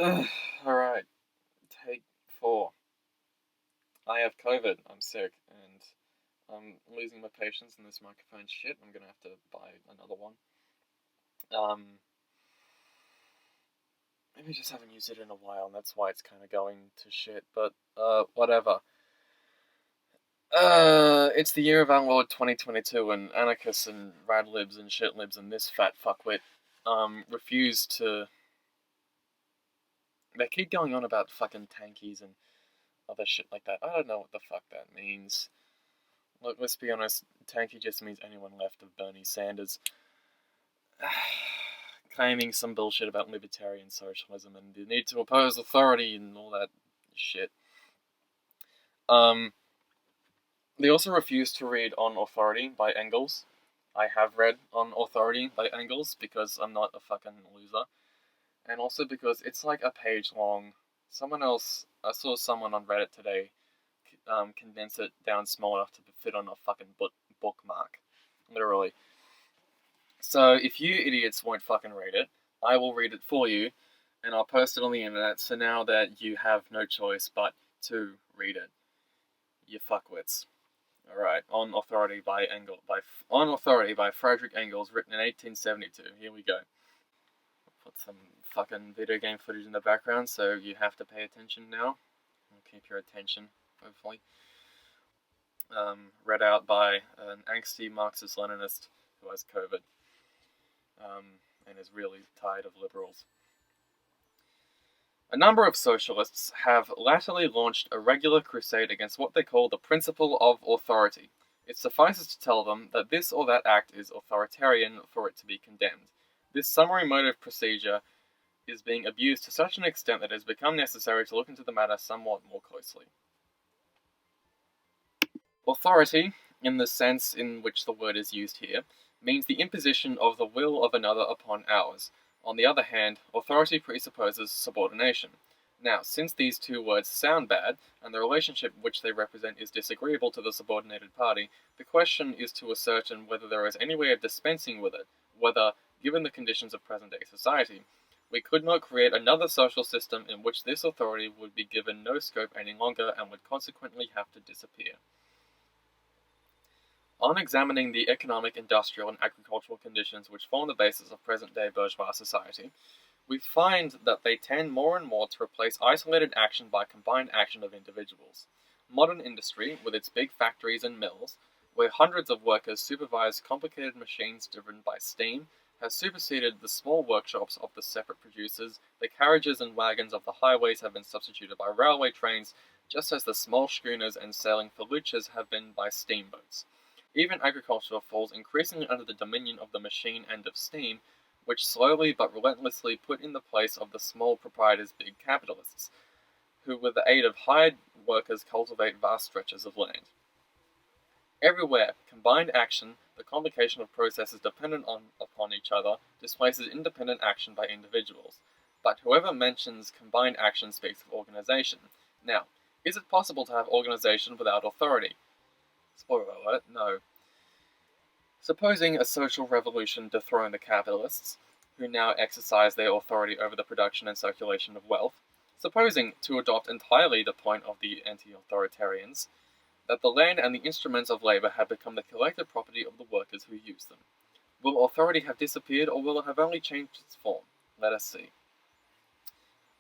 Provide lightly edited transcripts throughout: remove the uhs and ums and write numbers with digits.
Alright, take 4. I have COVID, I'm sick, and I'm losing my patience in this microphone shit. I'm gonna have to buy another one. Maybe I just haven't used it in a while, and that's why it's kind of going to shit, but, whatever. It's the year of our Lord 2022, and anarchists and radlibs and shitlibs and this fat fuckwit, refuse to. They keep going on about fucking tankies and other shit like that. I don't know what the fuck that means. Look, let's be honest, tanky just means anyone left of Bernie Sanders. Claiming some bullshit about libertarian socialism and the need to oppose authority and all that shit. They also refuse to read On Authority by Engels. I have read On Authority by Engels because I'm not a fucking loser. And also because it's like a page long. I saw someone on Reddit today condense it down small enough to fit on a fucking bookmark. Literally. So if you idiots won't fucking read it, I will read it for you, and I'll post it on the internet, so now that you have no choice but to read it. You fuckwits. Alright, On Authority by Frederick Engels, written in 1872. Here we go. Put some fucking video game footage in the background, so you have to pay attention now. I'll keep your attention, hopefully. Read out by an angsty Marxist-Leninist who has COVID, and is really tired of liberals. A number of socialists have latterly launched a regular crusade against what they call the principle of authority. It suffices to tell them that this or that act is authoritarian for it to be condemned. This summary mode of procedure is being abused to such an extent that it has become necessary to look into the matter somewhat more closely. Authority, in the sense in which the word is used here, means the imposition of the will of another upon ours. On the other hand, authority presupposes subordination. Now, since these two words sound bad, and the relationship which they represent is disagreeable to the subordinated party, the question is to ascertain whether there is any way of dispensing with it, whether, given the conditions of present-day society, we could not create another social system in which this authority would be given no scope any longer and would consequently have to disappear. On examining the economic, industrial, and agricultural conditions which form the basis of present-day bourgeois society, we find that they tend more and more to replace isolated action by combined action of individuals. Modern industry, with its big factories and mills, where hundreds of workers supervise complicated machines driven by steam, has superseded the small workshops of the separate producers. The carriages and wagons of the highways have been substituted by railway trains, just as the small schooners and sailing feluccas have been by steamboats. Even agriculture falls increasingly under the dominion of the machine and of steam, which slowly but relentlessly put in the place of the small proprietors big capitalists, who with the aid of hired workers cultivate vast stretches of land. Everywhere, combined action, the complication of processes dependent upon each other, displaces independent action by individuals. But whoever mentions combined action speaks of organization. Now, is it possible to have organization without authority? Spoiler alert, no. Supposing a social revolution dethroned the capitalists, who now exercise their authority over the production and circulation of wealth, supposing, to adopt entirely the point of the anti-authoritarians, that the land and the instruments of labor have become the collective property of the workers who use them. Will authority have disappeared, or will it have only changed its form? Let us see.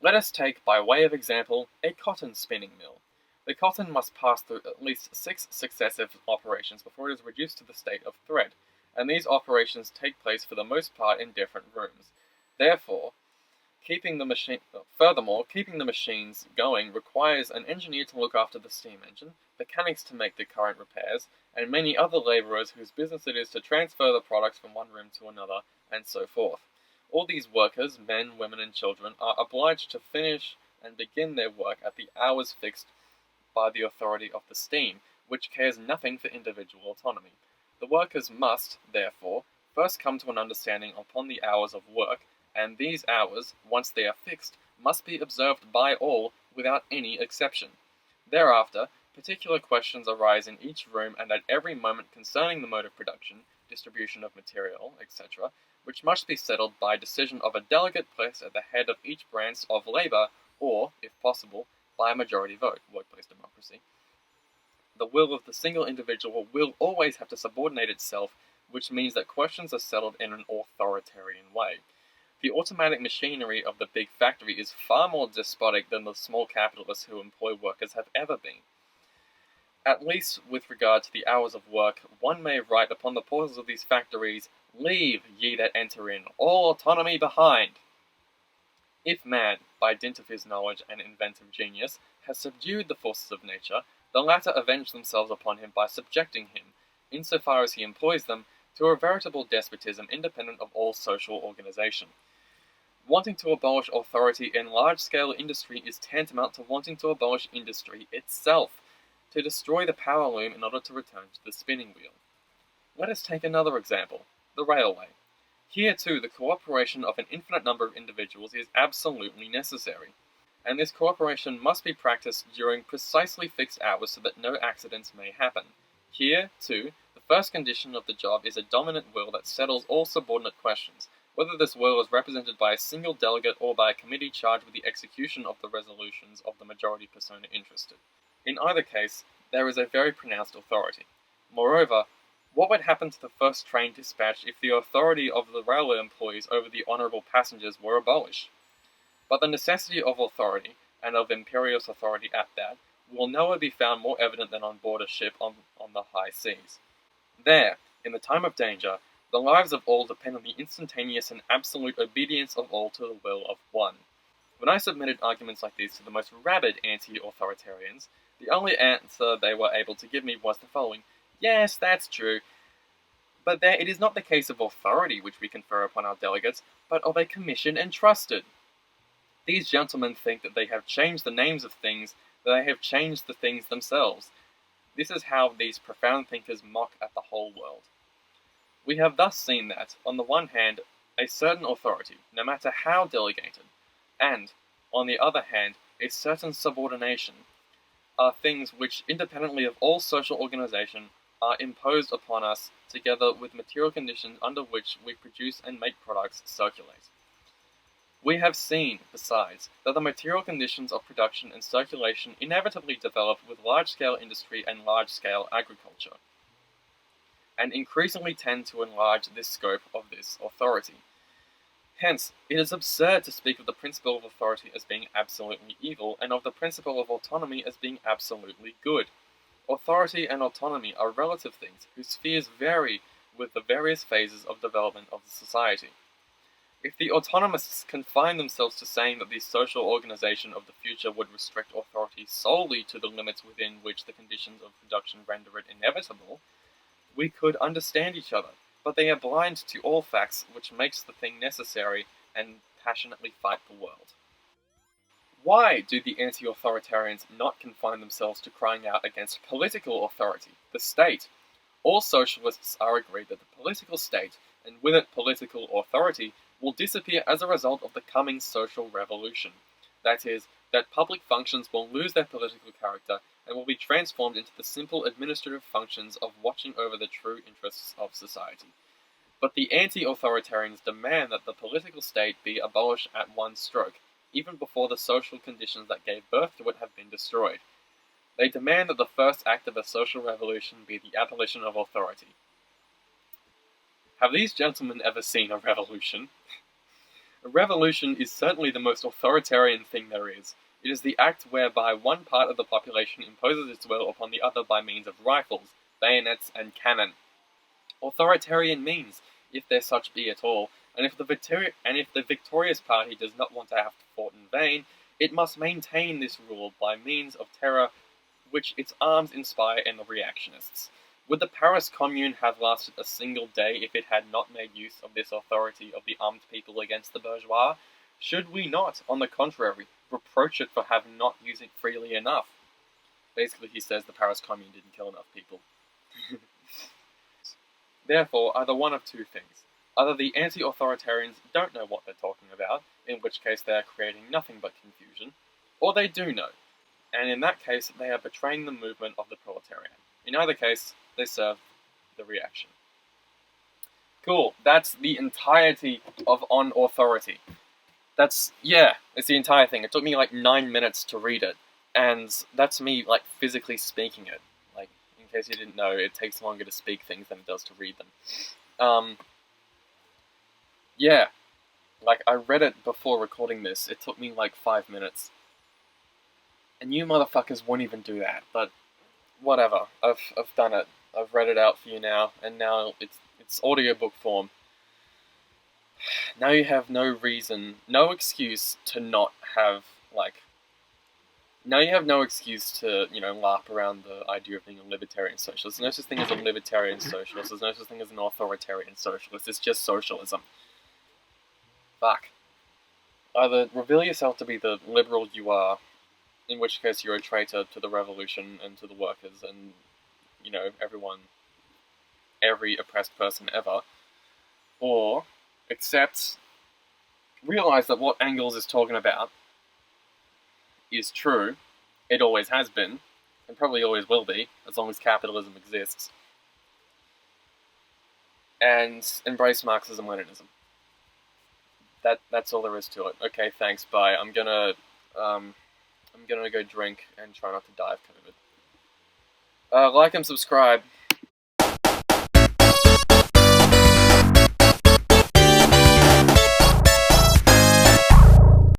Let us take, by way of example, a cotton spinning mill. The cotton must pass through at least 6 successive operations before it is reduced to the state of thread, and these operations take place for the most part in different rooms. Furthermore, keeping the machines going requires an engineer to look after the steam engine, mechanics to make the current repairs, and many other labourers whose business it is to transfer the products from one room to another, and so forth. All these workers, men, women, and children, are obliged to finish and begin their work at the hours fixed by the authority of the steam, which cares nothing for individual autonomy. The workers must, therefore, first come to an understanding upon the hours of work, and these hours, once they are fixed, must be observed by all without any exception. Thereafter, particular questions arise in each room and at every moment concerning the mode of production, distribution of material, etc., which must be settled by decision of a delegate placed at the head of each branch of labour, or, if possible, by a majority vote, workplace democracy. The will of the single individual will always have to subordinate itself, which means that questions are settled in an authoritarian way. The automatic machinery of the big factory is far more despotic than the small capitalists who employ workers have ever been. At least with regard to the hours of work, one may write upon the portals of these factories, "Leave, ye that enter in, all autonomy behind." If man, by dint of his knowledge and inventive genius, has subdued the forces of nature, the latter avenge themselves upon him by subjecting him, insofar as he employs them, to a veritable despotism independent of all social organization. Wanting to abolish authority in large-scale industry is tantamount to wanting to abolish industry itself, to destroy the power loom in order to return to the spinning wheel. Let us take another example, the railway. Here too the cooperation of an infinite number of individuals is absolutely necessary, and this cooperation must be practiced during precisely fixed hours so that no accidents may happen. Here, too, the first condition of the job is a dominant will that settles all subordinate questions, whether this will is represented by a single delegate or by a committee charged with the execution of the resolutions of the majority persona interested. In either case, there is a very pronounced authority. Moreover, what would happen to the first train dispatched if the authority of the railway employees over the honourable passengers were abolished? But the necessity of authority, and of imperious authority at that, will nowhere be found more evident than on board a ship on the high seas. There, in the time of danger, the lives of all depend on the instantaneous and absolute obedience of all to the will of one. When I submitted arguments like these to the most rabid anti-authoritarians, the only answer they were able to give me was the following: "Yes, that's true, but there it is not the case of authority which we confer upon our delegates, but of a commission entrusted. These gentlemen think that they have changed the names of things, that they have changed the things themselves." This is how these profound thinkers mock at the whole world. We have thus seen that, on the one hand, a certain authority, no matter how delegated, and, on the other hand, a certain subordination, are things which, independently of all social organization, are imposed upon us together with material conditions under which we produce and make products circulate. We have seen, besides, that the material conditions of production and circulation inevitably develop with large-scale industry and large-scale agriculture, and increasingly tend to enlarge this scope of this authority. Hence, it is absurd to speak of the principle of authority as being absolutely evil, and of the principle of autonomy as being absolutely good. Authority and autonomy are relative things whose spheres vary with the various phases of development of the society. If the autonomists confine themselves to saying that the social organization of the future would restrict authority solely to the limits within which the conditions of production render it inevitable, we could understand each other, but they are blind to all facts which makes the thing necessary and passionately fight the world. Why do the anti-authoritarians not confine themselves to crying out against political authority, the state? All socialists are agreed that the political state, and with it political authority, will disappear as a result of the coming social revolution. That is, that public functions will lose their political character and will be transformed into the simple administrative functions of watching over the true interests of society. But the anti-authoritarians demand that the political state be abolished at one stroke, even before the social conditions that gave birth to it have been destroyed. They demand that the first act of a social revolution be the abolition of authority. Have these gentlemen ever seen a revolution? A revolution is certainly the most authoritarian thing there is. It is the act whereby one part of the population imposes its will upon the other by means of rifles, bayonets, and cannon. Authoritarian means, if there such be at all, and if the victorious party does not want to have fought in vain, it must maintain this rule by means of terror which its arms inspire in the reactionists. Would the Paris Commune have lasted a single day if it had not made use of this authority of the armed people against the bourgeois? Should we not, on the contrary, reproach it for having not used it freely enough? Basically, he says the Paris Commune didn't kill enough people. Therefore, either one of two things. Either the anti-authoritarians don't know what they're talking about, in which case they are creating nothing but confusion, or they do know, and in that case they are betraying the movement of the proletariat. In either case, they serve the reaction. Cool. That's the entirety of On Authority. It's the entire thing. It took me like 9 minutes to read it, and that's me, like, physically speaking it. Like, in case you didn't know, it takes longer to speak things than it does to read them. Yeah. Like, I read it before recording this. It took me like 5 minutes. And you motherfuckers won't even do that, but whatever. I've done it. I've read it out for you now, and now it's audiobook form. Now you have no reason, no excuse to not have, like... Now you have no excuse to, LARP around the idea of being a libertarian socialist. There's no such thing as a libertarian socialist. There's no such thing as an authoritarian socialist. It's just socialism. Fuck. Either reveal yourself to be the liberal you are, in which case you're a traitor to the revolution and to the workers and, everyone, every oppressed person ever, or realize that what Engels is talking about is true, it always has been, and probably always will be, as long as capitalism exists, and embrace Marxism-Leninism. That's all there is to it. Okay, thanks, bye. I'm gonna go drink and try not to die of COVID. Like and subscribe.